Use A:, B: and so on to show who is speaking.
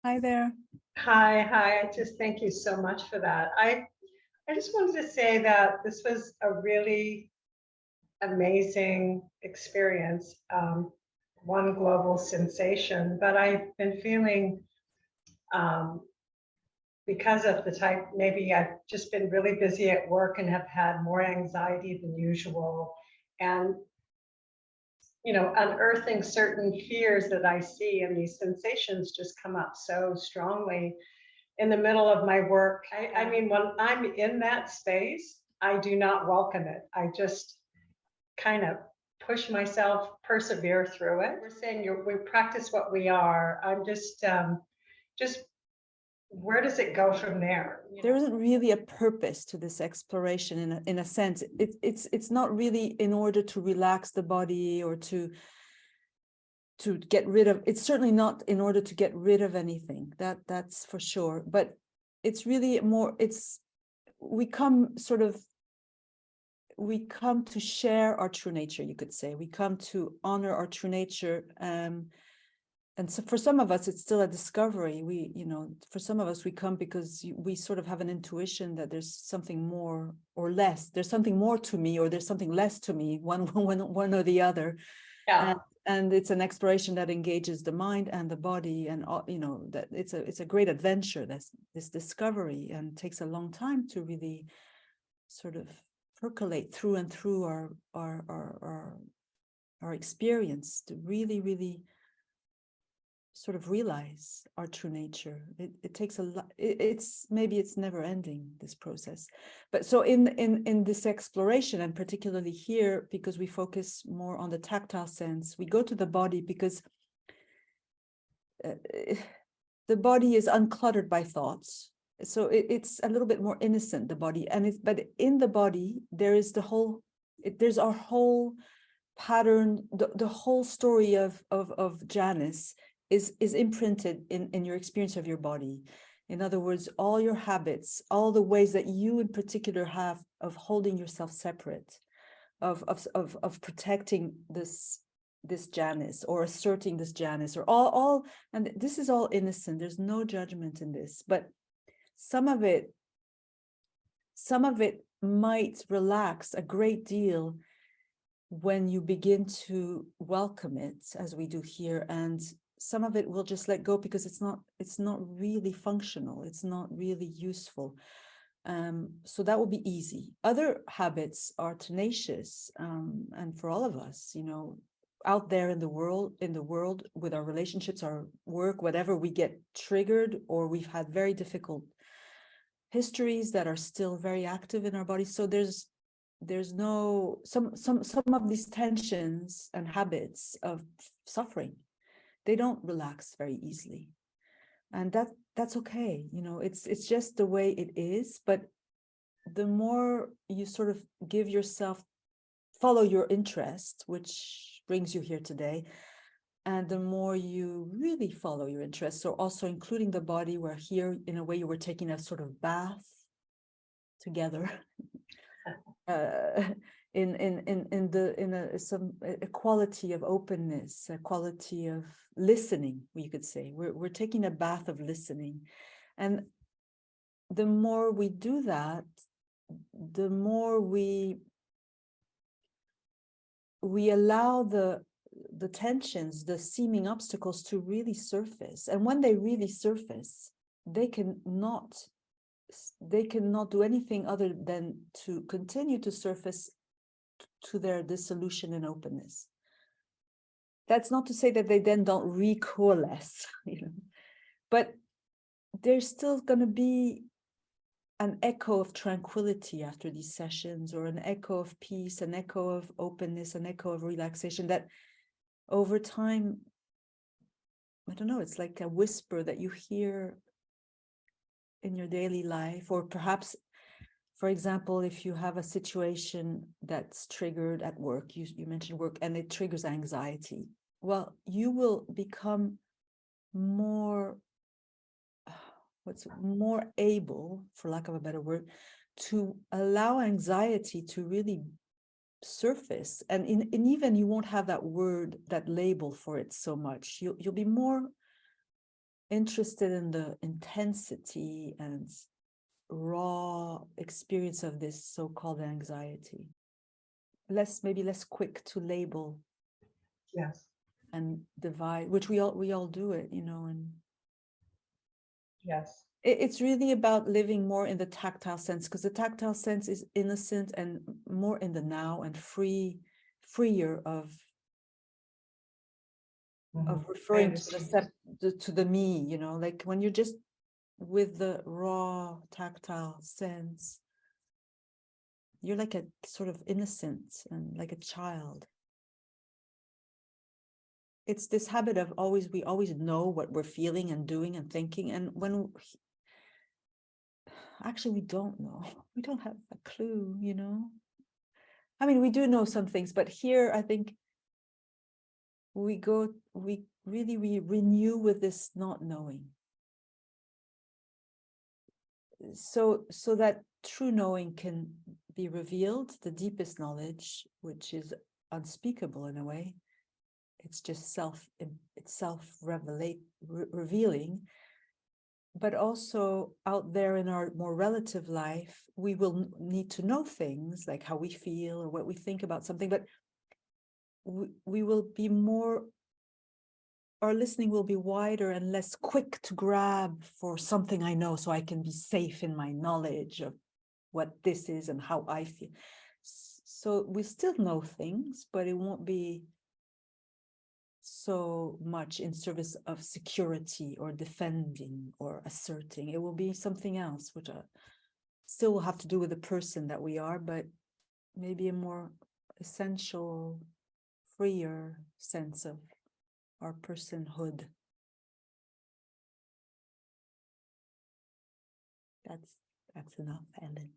A: Hi there.
B: Hi. I just thank you so much for that. I just wanted to say that this was a really amazing experience, one global sensation. But I've been feeling, um, because of the type, maybe I've just been really busy at work and have had more anxiety than usual. And unearthing certain fears that I see, and these sensations just come up so strongly in the middle of my work. I mean, when I'm in that space, I do not welcome it. I just kind of push myself, persevere through it. We're saying we practice what we are. I'm just where does it go from there?
A: There isn't really a purpose to this exploration in a sense. It's not really in order to relax the body or to get rid of. It's certainly not in order to get rid of anything. That's for sure. But it's really more. We come to share our true nature. You could say we come to honor our true nature. And so for some of us, it's still a discovery. For some of us, we come because we sort of have an intuition that there's something more or less. There's something more to me, or there's something less to me, one or the other.
B: Yeah.
A: And it's an exploration that engages the mind and the body, and that it's a great adventure. That's this discovery, and takes a long time to really sort of percolate through and through our experience, to really sort of realize our true nature. It takes a lot. It's never ending, this process. But so in this exploration, and particularly here, because we focus more on the tactile sense, we go to the body because the body is uncluttered by thoughts. So it's a little bit more innocent, the body, but in the body there's our whole pattern. The whole story of Janice is imprinted in your experience of your body. In other words, all your habits, all the ways that you in particular have of holding yourself separate, of protecting this Janice, or asserting this Janice, or all, and this is all innocent. There's no judgment in this, but some of it might relax a great deal when you begin to welcome it, as we do here, and some of it will just let go because it's not really functional, it's not really useful. So that will be easy. Other habits are tenacious, and for all of us, out there in the world with our relationships, our work, whatever, we get triggered, or we've had very difficult histories that are still very active in our bodies. So there's no some of these tensions and habits of suffering, they don't relax very easily, and that's okay. It's just the way it is. But the more you sort of give yourself, follow your interest, which brings you here today, and the more you really follow your interest, so also including the body, where here in a way you were taking a sort of bath together, a quality of openness, a quality of listening, we could say. We're taking a bath of listening, and the more we do that, the more we allow the tensions, the seeming obstacles, to really surface. And when they really surface, they cannot do anything other than to continue to surface to their dissolution and openness. That's not to say that they then don't recoalesce, but there's still going to be an echo of tranquility after these sessions, or an echo of peace, an echo of openness, an echo of relaxation that over time, I don't know, it's like a whisper that you hear in your daily life. Or perhaps, for example, if you have a situation that's triggered at work, you mentioned work, and it triggers anxiety, well, you will become more able, for lack of a better word, to allow anxiety to really surface, and even you won't have that word, that label for it so much. You'll be more interested in the intensity and raw experience of this so-called anxiety. Maybe less quick to label
B: Yes.
A: and divide, which we all do it, you know, and
B: Yes.
A: it's really about living more in the tactile sense, because the tactile sense is innocent and more in the now and freer of
B: Mhm. I
A: referring
B: understand.
A: to the me, you know, like when you're just with the raw tactile sense, you're like a sort of innocent and like a child. It's this habit of we always know what we're feeling and doing and thinking, and when actually we don't know, we don't have a clue, you know. I mean, we do know some things, but here I think we renew with this not knowing, so that true knowing can be revealed, the deepest knowledge, which is unspeakable in a way. It's just revealing. But also out there in our more relative life, we will need to know things like how we feel or what we think about something, but we will be more, our listening will be wider and less quick to grab for something I know, so I can be safe in my knowledge of what this is and how I feel. So we still know things, but it won't be so much in service of security or defending or asserting. It will be something else, which still will have to do with the person that we are, but maybe a more essential, freer sense of our personhood. That's enough, Ellen.